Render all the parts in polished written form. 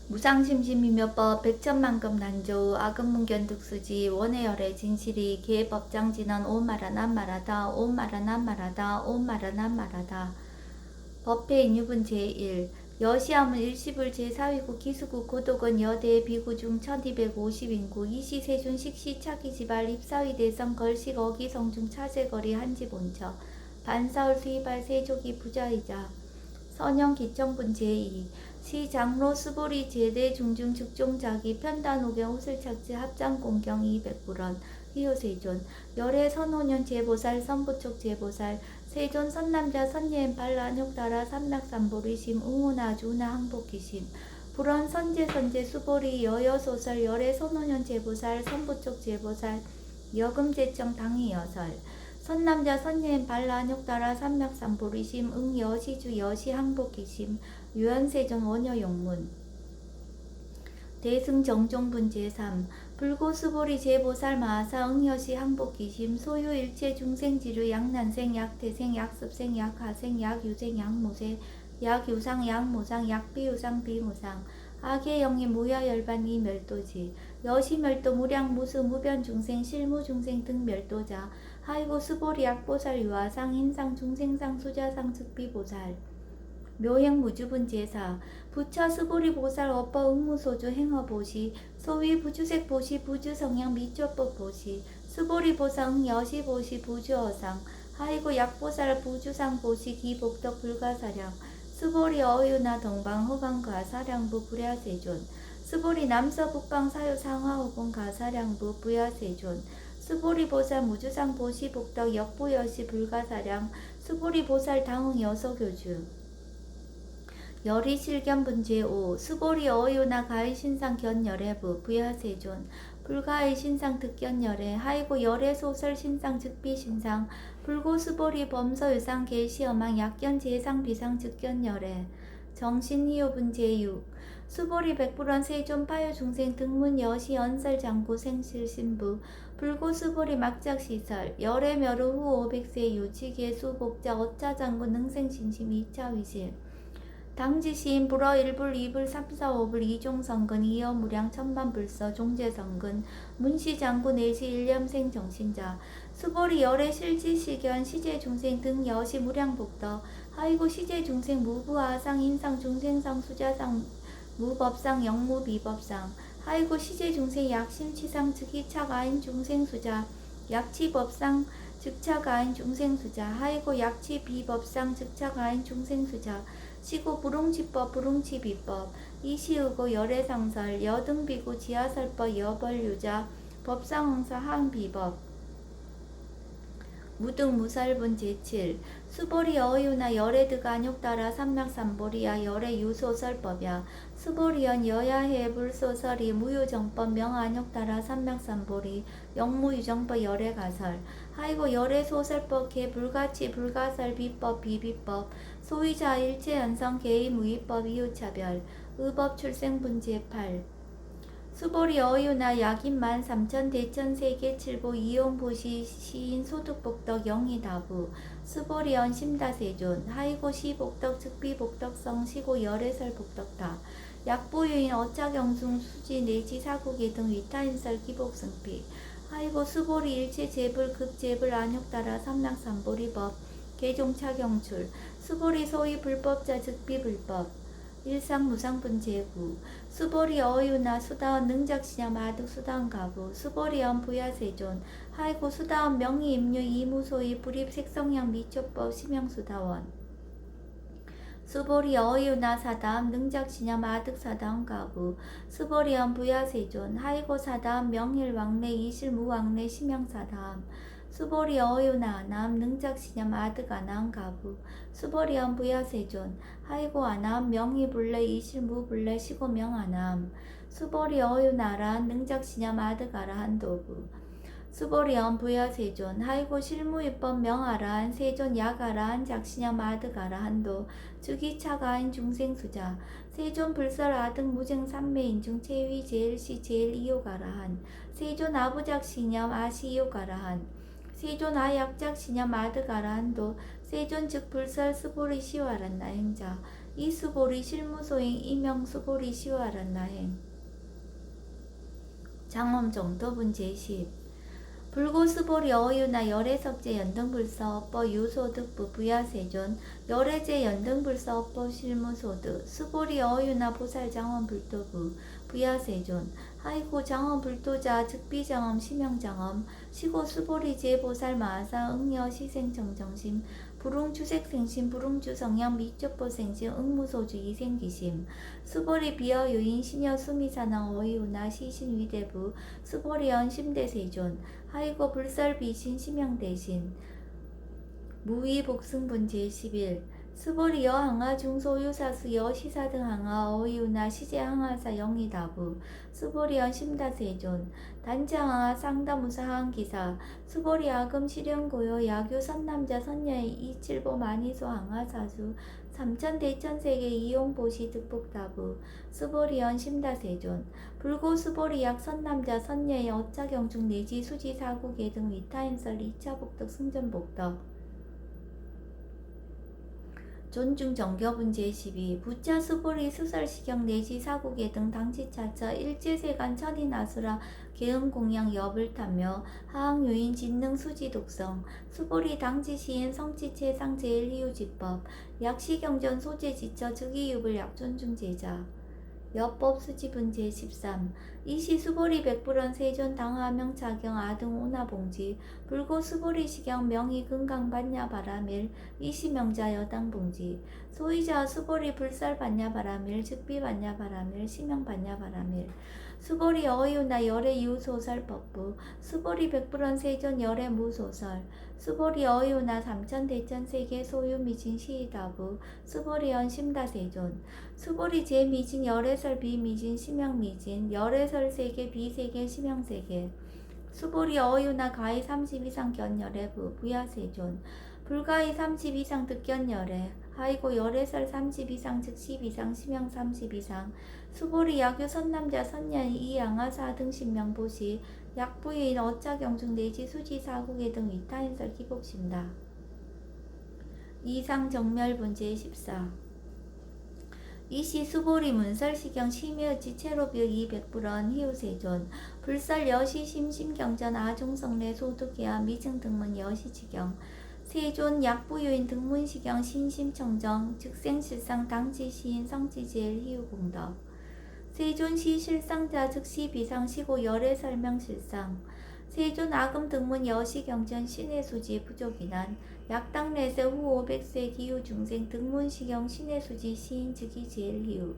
무상심심이며법 백천만급 난조 아금문견득수지 원해열의 진실이 계법장진언 오마라 난마라다 오마라 난마라다 오마라 난마라다. 법회 인유분 제1 여시함은 일시불 제4위국 기수국 고독은 여대 비구중 1250인구 이시세존 식시 차기지발 입사위 대성 걸식 어기성중 차제거리 한지본처 반사울 수이발 세족이 부자이자 선영 기청분 제2 시장로 수보리 제대 중중 즉종자기 편단오경 호슬착지 합장공경 200불원 휘호세존 열애 선호년 제보살 선부촉 제보살 세존 선남자 선예엔 발란욕따라 삼락삼보리심 응오나 주나 항복기심 불원 선제 수보리 여여소설 열애 선호년 제보살 선부촉 제보살 여금제청 당이여설 선남자 선예엔 발란욕따라 삼락삼보리심 응여시주 여시항복기심 유연세존 원여용문 대승정종분 제3 불고수보리 제보살 마하사 응여시 항복기심 소유일체 중생지류 약난생 약태생 약습생 약하생 약유생 약모세 약유상 약모상 약비유상 비무상 악의영이 무야열반 이멸도지 여시멸도 무량 무수 무변중생 실무중생 등 멸도자 하이고 수보리 약보살 유아상 인상 중생상 수자상 즉비보살 묘행무주분 제4 부처 수보리 보살 어퍼 응무소주 행어보시 소위 부주색 보시 부주성향 미초법 보시 수보리 보상 여시보시 부주어상 하이고 약보살 부주상 보시 기복덕 불가사량 수보리 어유나 동방 호방 가사량부 불야세존 수보리 남서 북방 사유 상하호봉 가사량부 부야세존 수보리 보살 무주상 보시 복덕 역부여시 불가사량 수보리 보살 당흥 여서교주 열이 실견분 제5 수보리 어유나 가의신상 견열애부 부야세존 불가의 신상 득견열애 하이고 열애 소설 신상 즉비신상 불고 수보리 범서유상 계시어망 약견 제상 비상 즉견열애 정신희요분 제6 수보리 백불원 세존 파요 중생 등문 여시 연설 장구 생실신부 불고 수보리 막작시설 열애 멸후 후 500세 유치계 수복자 어차장구 능생신심 2차 위실 당지시인 불어 1불 2불 3, 4, 5불 2종성근 이어무량 천반불서 종제성근 문시장구 내시 일념생 정신자 수보리 열애 실지시견 시제중생 등 여시 무량복덕 하이고 시제중생 무부하상 인상 중생상 수자상 무법상 영무비법상 하이고 시제중생 약심치상 즉이차가인 중생수자 약치법상 즉차가인 중생수자 하이고 약치비법상 즉차가인 중생수자 시고 불웅치법 불웅치비법 이시의고 열애상설 여등비구 지하설법 여벌유자 법상응사 항비법 무등무살분 제7 수보리 어유나 열애드가 안욕따라 삼락삼보리야 열애유소설법야 수보리연 여야해 불소설이 무유정법 명안욕따라 삼락삼보리 영무유정법 열애가설 하이고 열애소설법 개불가치 불가설 비법 비비법 소위자 일체연성 개의무위법 이유차별 의법 출생분 제8 수보리 어유나 약인만 삼천 대천 세계 칠보 이용보시 시인 소득복덕 영이다부 수보리 언심다세존 하이고 시복덕 즉비복덕성 시고 열애설 복덕다 약보유인 어차경숭 수지 내지 사국의 등 위타인설 기복승피 하이고 수보리 일체 제불 극제불 안욕따라 삼락삼보리법 개종차경출 수보리 소위 불법자 즉비불법 일상무상분 제9 수보리 어유나 수다원 능작시냐 마득 수다원 가부 수보리언 부야세존 하이고 수다원 명의임류 이무소이 불입색성향 미초법 심형수다원 수보리 어유나 사다음 능작시냐 마득 사다원 가부 수보리언 부야세존 하이고 사다음 명일왕래 이실무왕래 심형사다음 수보리 어유나 남 능작시냐 마득 아나한 가부 수보리언 부야세존 하이고 아나함 명의불래 이실무불래 시고명 아나함 수보리 어유나란 능작시냐 마득 아라한 도부 수보리언 부야세존 하이고 실무입법 명아라한 세존 약아라한 작시냐 마득 아라한도 즉이차가인 중생수자 세존 불설 아득 무증 삼매인중 체위 제일시 제일 이요가라한 세존 아부작시냐 아시이요가라한 세존 아약작 시냐 마득 아라한도 세존 즉 불설 스보리 시와란 나행자 이수보리 실무소행 이명수보리 시와란나행 장엄 정도분 제10 불고수보리 어유나 열애석제 연등불사업법 유소득부 부야세존 열애제 연등불사업법 실무소득 수보리 어유나 보살장엄불도부 부야세존 하이고 장엄불도자 즉비장엄 심형장엄 시고 수보리 제보살 마사 응여 시생정정심 불웅주색생심 불웅주성양 미적보생심 응무소주 이생기심 수보리 비어유인 시녀 수미사나 어이우나 시신위대부 수보리언 심대세존 하이고 불설비신 심형대신 무위복승분 제11 수보리 여항아 중소유사수 여시사등 항아 어이우나 시제항아사 영이다부 수보리언 심다세존 단장항아 상다무사 항기사 수보리 아금 실현고요 야교 선남자 선녀의 이칠보 만이소 항아사수 삼천대천세계 이용보시 득복다부 수보리언 심다세존 불고 수보리약 선남자 선녀의 어차경중 내지 수지 사국계 등 위타인설 2차 복덕 승전복덕 존중 정교분 제12 부차 수보리 수설시경 내지 사국계 등 당지차처 일제세간 천인아수라 계음공양 여불타며 하항요인 진능 수지독성 수보리 당지시인 성지체상 제일희우지법 약시경전 소재지처 즉이유불 약존중제자 여법 수지분 제13 이시 수보리 백불원 세존 당하명차경 아등 오나봉지 불고 수보리 시경 명의 금강 반야 바라밀 이시 명자 여당 봉지 소이자 수보리 불살 반야 바라밀 즉비 반야 바라밀 시명 반야 바라밀 수보리 어이우나 열애 유소설 법부 수보리 백불원 세존 열애 무소설 수보리 어이우나 삼천대천세계 소유 미진 시이다부 수보리언 심다세존 수보리 제미진 열애설 비미진 심형미진 열애설 세계 비세계 심형세계 수보리 어유나 가히 30 이상 견열애부 부야세존 불가히 30 이상 득견열애 하이고 열애설 30 이상 즉 10 이상 심형 30 이상 수보리 야교 선남자 선년 이양아사 등 신명보시 약부인 어차경중 내지 수지 사국계 등 위타인설 기복심다 이상 정멸분 제14 이시 수보리 문설시경 심여지 체로비어 200불원 희우세존 불설 여시 심심경전 아종성례 소득계와 미증등문 여시지경 세존 약부유인 등문시경 신심청정 즉생실상 당지시인 성지제일 희우공덕 세존시 실상자 즉시 비상시고 열애 설명실상 세존 아금 등문 여시경전 신해수지 부족이난 약당내세 후 500세 기후 중생 등문시경 신해수지 시인 즉이 제일 희우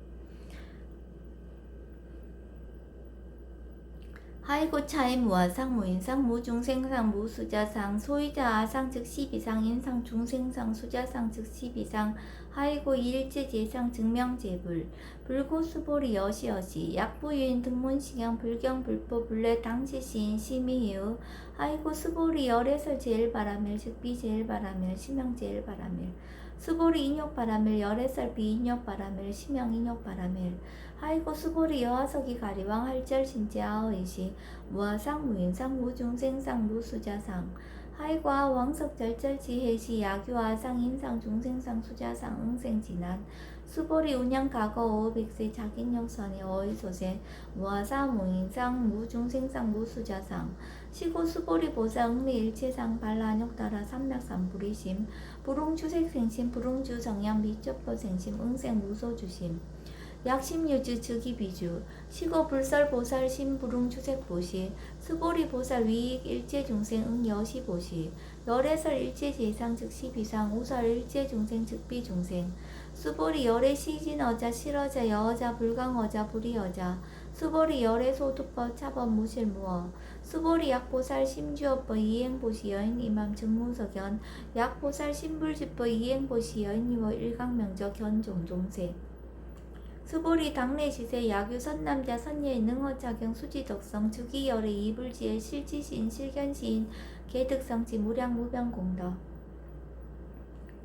하이고 차임 무아상 무인상 무중생상 무수자상 소이자 아상 즉 12상 인상 중생상 수자상 즉 12상 하이고 이일제 제상 증명제불 불고수보리 여시여시 약부유인 등문시경 불경 불법 불례 당시시인 심의희우 하이고 수보리 열애설 제일바라밀 즉비 제일바라밀 심형 제일바라밀 수보리 인욕바라밀 열애설 비인욕바라밀 심형 인욕바라밀 하이고 수보리 여하석이 가리왕 할절 신지아의시 무아상 무인상 무중생상 무수자상 하이과 왕석절절지해시 야규아상 인상 중생상 수자상 응생진한 수보리 운양 과거 500세 자gin용선의 어이소세 무아사 무인상 무중생상 무수자상 시고 수보리 보사 응리일체상 발라욕따라 삼맥삼불이심 불웅주색생심 불웅주정양 미적보생심 응생 무소주심 약심유주 즉이비주 시고 불설보살 심불웅주색보시 수보리보살 위익 일체중생 응여시보시 열애설 일체제상 즉시비상 우설 일체중생 즉비중생 수보리 열애시진어자 실어자 여어자 불강어자 불이어자 수보리 열애소득법 차법 무실무어 수보리 약보살 심주업법 이행보시 여인 이맘 증무석연 약보살 심불지법 이행보시 여인 유어 일강명적 견종종세 수보리 당내시세 야규 선남자 선녀의 능허작용 수지덕성 주기열의 이불지의 실지시인 실견시인 개득성지 무량무변공덕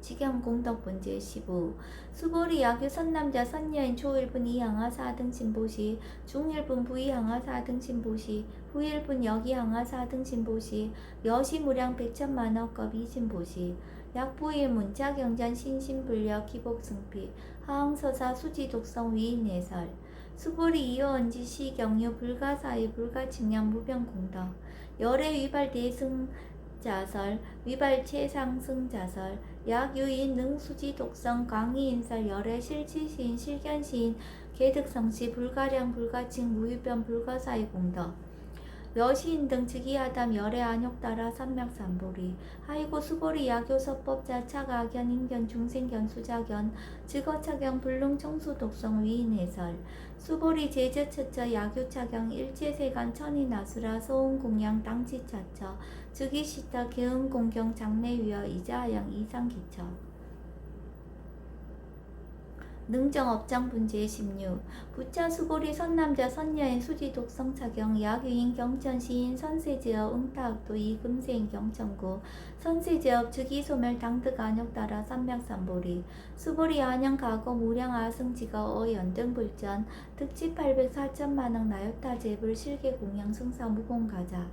직염공덕분제 15 수보리 야규 선남자 선녀인 초일분 이항하 4등 신보시 중일분 부이항하 4등 신보시 후일분 여기항하 4등 신보시 여시무량 백천만억급 이신보시 약부의 문자경전 신신불력 기복승피 하항서사 수지독성 위인예설 수보리 이어언지 시경유 불가사의 불가측량 무병공덕 열애 위발 대승자설 위발 최상승자설 약유인 능수지독성 강의인설 열애 실치시인 실견시인 개득성시 불가량 불가칭 무유변 불가사의 공덕 여시인 등 즉위하담 열애 안욕따라 삼맥삼보리 하이고 수보리 야교서법자 차가견 인견 중생견 수자견 즉어차경 불능청수독성 위인해설 수보리 제저처처 야교차경 일제세간 천이나수라 소음공양 땅지차처 즉위시타 개음공경 장래위어 이자하양 이상기처 능정업장분 제16 부차 수보리 선남자 선여인 수지독성 차경 야규인 경천시인 선세제업 응타학도 이금세인 경천구 선세제업 즉위소멸 당득 안욕따라 삼맥삼보리 수보리 안양 가거 무량 아승지가 어연등불전 득지 804천만억 나요타 제불 실계 공양 승사 무공가자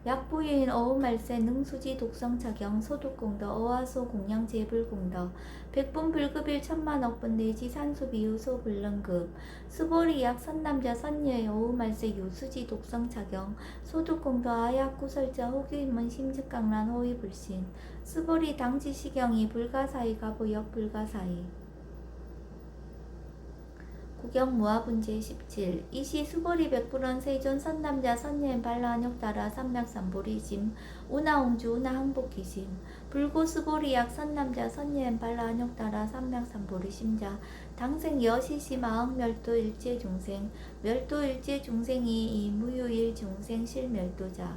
약부유인 어우말세 능수지 독성차경 소득공덕 어화소 공양 제불공덕 백분 불급일 천만억분 내지 산수비유 소불능급 수보리 약 선남자 선녀의 어우말세 요수지 독성차경 소득공덕 아약구설자 호규인문 심즉강란 호위불신 수보리 당지시경이 불가사의 가보역 불가사의 구경무화분 제17 이시 수보리 백불원 세존 선남자 선녀인 발라안욕따라 삼맥삼보리심 운하옹주 운하항복기심 불고 수보리약 선남자 선녀인 발라안욕따라 삼맥삼보리심자 당생 여시시 마흥멸도 일제중생 멸도 일제중생이 이무유일 중생 실멸도자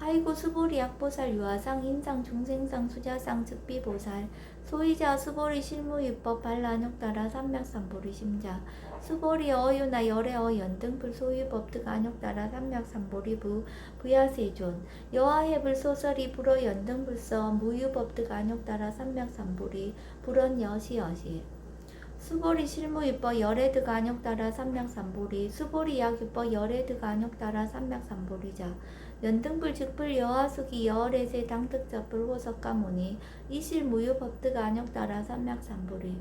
하이고 수보리 약보살 유아상 인상 중생상 수자상 즉비보살 소이자 수보리 실무유법 발라안욕따라 삼맥삼보리 심자 수보리 어유나 열애어 연등불 소유법득 안욕따라 삼맥삼보리 부야세존 여하해불 소설이 불어 연등불서 무유법득 안욕따라 삼맥삼보리 불언 여시여시 수보리 실무유법 열애득 안욕따라 삼맥삼보리 수보리 약유법 열애득 안욕따라 삼맥삼보리자 연등불 즉불 여하수기 여월에세 당득자불 호석가모니 이실 무유법득 안욕따라 삼맥삼보리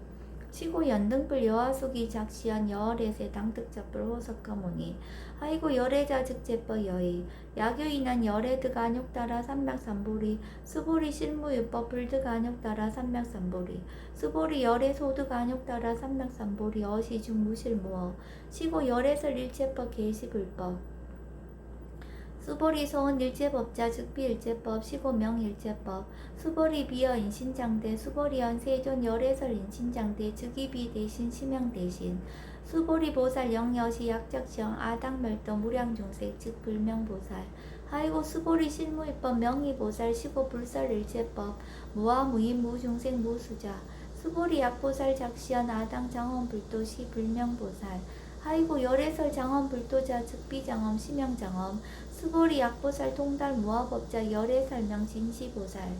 치고 연등불 여하수기 작시한 여월에세 당득자불 호석가모니 하이고 열애자 즉제법 여의 야교인한 열애득 안욕따라 삼맥삼보리 수보리 실무유법 불득 안욕따라 삼맥삼보리 수보리 열애소득 안욕따라 삼맥삼보리 어시중 무실무어 시고 열애설 일체법 계시불법 수보리 소은 일제법자 즉비일제법 시고명 일제법 수보리 비어 인신장대 수보리연 세존 열애설 인신장대 즉위비 대신 시명 대신 수보리 보살 영여시 약작시영 아당멸도 무량중색 즉 불명보살 하이고 수보리 실무입법 명의보살 시고 불설 일제법 무아무인 무중생 무수자 수보리 약보살 작시연 아당 장엄불도시 불명보살 하이고 열애설 장엄불도자 즉비장엄 시명장엄 수보리 약보살 통달 무화법자 열애설명 진시보살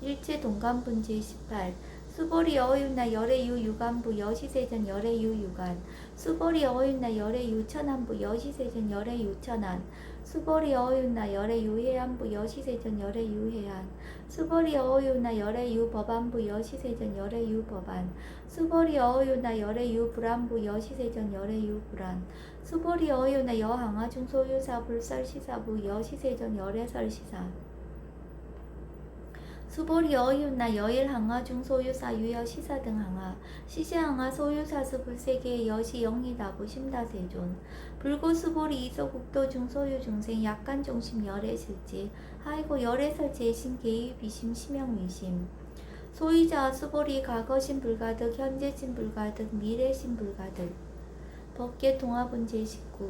일체 동간분 제18 수보리 어윤나 열애유 유간부 여시세전 열애유 유간 수보리 어윤나 열애유 천안부 여시세전 열애유 천안 수보리 어윤나 열애유 해안부 여시세전 열애유 해안 수보리 어윤나 열애유 법안부 여시세전 열애유 법안 수보리 어윤나 열애유 불안부 여시세전 열애유 불안 수보리 어윤나 여항아 중소유사 불설시사부 여시세전 열애설시사 수보리 어윤나 여일항아 중소유사 유여 시사 등 항아 시시항아 소유사수 불세계 여시 영리다부 심다세존 불고 수보리 이소국도 중소유 중생 약간 중심 열애 실지 하이고 열애설 제신 개유 비심 심영위심 소이자 수보리 과거신 불가득 현재신 불가득 미래신 불가득 법계 동화분 제19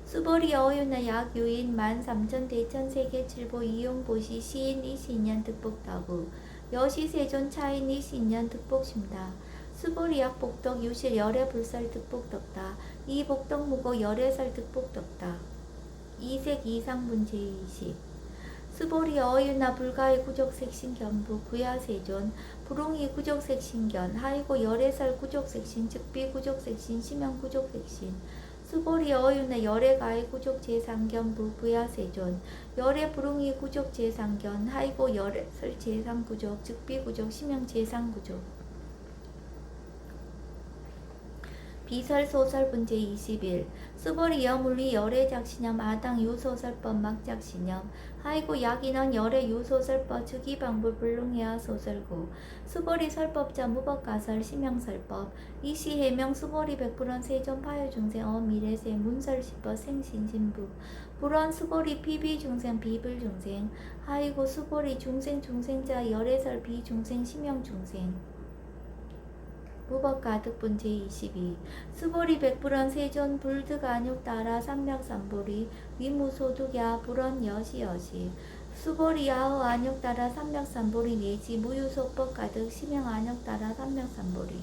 수보리 어윤나 약유인 13,000 대천세계 칠보 이용보시 시인 이시인년 득복다부 여시세존 차인 이시인년 득복심다 수보리 약복덕 유실 열애 불설 득복덕다 이복덕무고 열애설 득복덕다 이색 이상분 제20 수보리 어윤나 불가의 구족색신견부 부야세존 불웅이 구족색신견 하이고 열애설 구족색신 즉비 구족색신 심형 구족색신 수보리 어유나 열애 가해 구족 제3견 부부야 세존 열애 부릉이 구족 제3견 하이고 열애 설 제3구족 즉비구족 심형 제3구족 비설소설분 제21 수보리 여물리 열애 작신염 아당 유소설법 막작신염 하이고 약인원 열애 유소설법 즉이방불 불능해야 소설구 수보리 설법자 무법가설 심형설법 이시해명 수보리 백불원 세존 파유중생 어미래세 문설시법 생신신부 불원 수보리 비비중생 비불중생 하이고 수보리 중생자 열애설 비중생 심형중생 무법가득분 제22 수보리 백불원 세존 불득안육 따라 삼맥삼보리 위무소득야 불원 여시여시 수보리 야허 안육 따라 삼맥삼보리 내지 무유속법 가득 심형 안육 따라 삼맥삼보리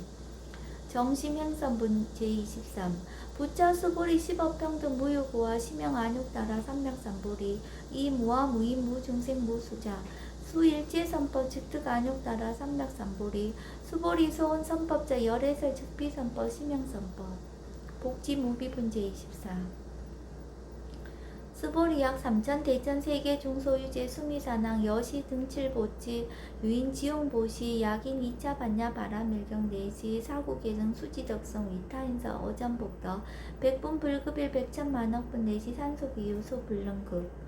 정심행선분 제23 부차 수보리 십업평등 무유고와 심형 안육 따라 삼맥삼보리 이무와 무이무 중생 무수자 수일제선법 즉득안육 따라 삼맥삼보리 수보리 소원선법자 열애설 즉비선법 심형선법 복지무비분 제24 수보리약 삼천 대천 세계 중소유제 수미사낭 여시 등칠보지 유인 지용보시 약인 2차 반야 바람일경 내시 사구계정 수지덕성 위타인서 어전복덕 백분 불급일 백천만억분 내시 산소기유 소불능급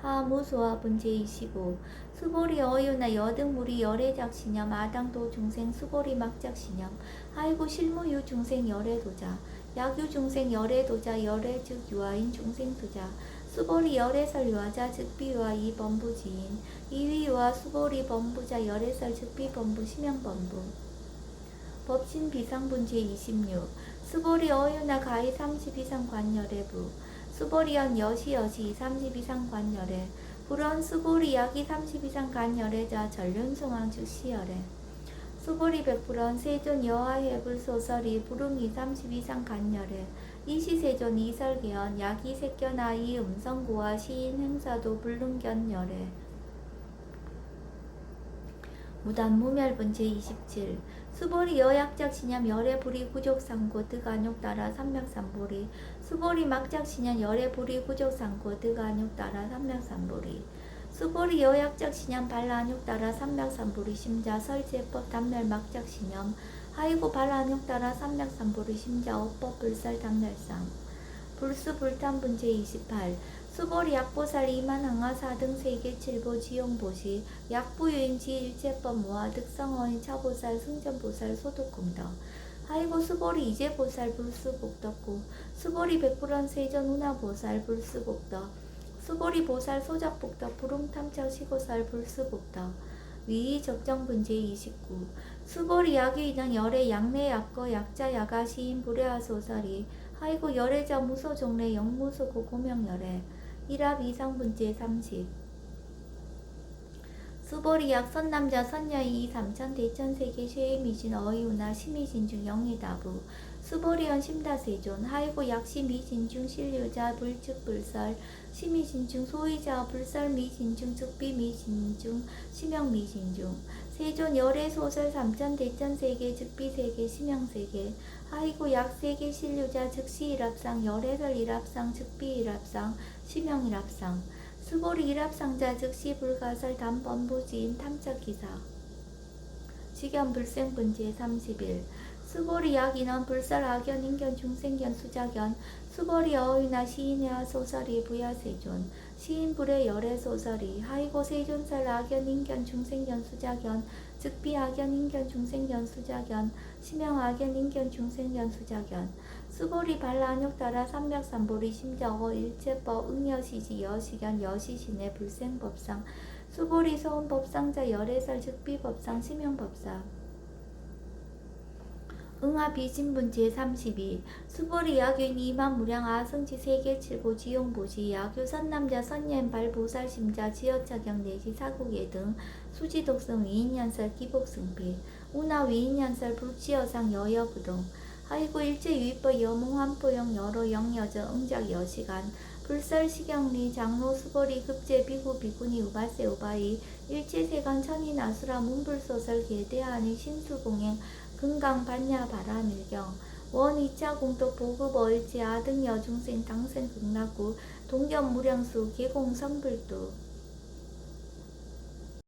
하무소화분 제25 수보리 어유나 여등무리 열애작신염 아당도 중생 수보리 막작신염 하이고 실무유 중생 열애도자 약유 중생 열애도자 열애 즉 유아인 중생도자 수보리 열애설 유아자 즉비유아 이범부지인 이위유아 수보리 범부자 열애설 즉비범부 심형범부 법신 비상분 제26 수보리 어유나 가히 30 이상 관열애부 수보리연 여시여시 30 이상 관열애 불원 수보리 약이 30 이상 관열애자 전륜송왕 즉시열애 수보리 백불원 세존 여하해불 소설이 부릉이 30 이상 관열애 이시세존 이설계연 약이 색견아이 음성고와 시인 행사도 불능견열애 무단무멸분 제27 수보리 여약작신염 열애불이 구족상고 득안육 따라 삼맥삼보리 수보리 막작신염 열애불이 구족상고 득안육 따라 삼맥삼보리 수보리 여약작신염 발안육 따라 삼맥삼보리 심자 설제법 단멸 막작신염 하이고 발안육 따라 삼맥삼보리 심자 오법 불설 단멸상 불수불탄분 제28 수보리 약보살 이만항하 4등 세계 7보 지용보시 약부유인지 일제법 모아 득성어인 차보살 승전보살 소득공덕 하이고 수보리 이제보살 불수복덕구 수보리 백불원 세전 운하보살 불수복덕 수보리 보살 소작복덕 부릉탐착 시고살 불수복덕 위의 적정분 제29 수보리 약유인한 열애 약내 약거 약자 야가 시인 불애하소설이 하이고 열애자 무소종래 영무소고 고명열애 일합 이상분제 30 수보리약 선남자 선녀이 3천 대천세계 쉐이미진 어이우나 시미진중 영이다부 수보리연 심다세존 하이고 약시미진중 신류자 불측불설 시미진중 소이자 불설미진중 즉비미진중 심형미진중 세존 열애소설 3천 대천세계 즉비세계 심형세계 하이고 약세계 신류자 즉시일합상 열애설 일합상 즉비일합상 심형일합상 수보리 일합상자 즉시 불가설 단번부지인 탐착기사 직연불생분 제31 수보리 약인원 불설 악연 인견 중생견 수작견 수보리 어휘나 시인야 소설이 부야세존 시인불의 열애 소설이 하이고 세존설 악연 인견 중생견 수작견 즉비 악연 인견 중생견 수작견 심형 악연 인견 중생견 수작견 수보리 발란욕 따라 삼맥삼보리 심자어 일체법 응여시지 여시견 여시신의 불생법상 수보리 소원법상자 열애설 즉비법상 심형법상 응하비신분 제32 수보리 약유인 이만무량 아성지 세계 칠보 지용보시 약유 선남자 선녀인 발보살심자 지어차경 내시 사국예 등 수지독성 위인연설 기복승비 운하 위인연설 불치여상 여여부동 하이고 일제유의법 여몽환포영 여로 영여저 응작 여시간 불설시경리 장로 수보리 급제 비구 비구니 우바세 우바이 일제세간 천인 아수라 문불소설 계대하니 신수공행 금강 반야 바라밀경 원 2차 공덕 보급 어일지 아등 여중생 당생 극락구 동견 무량수 계공 성불도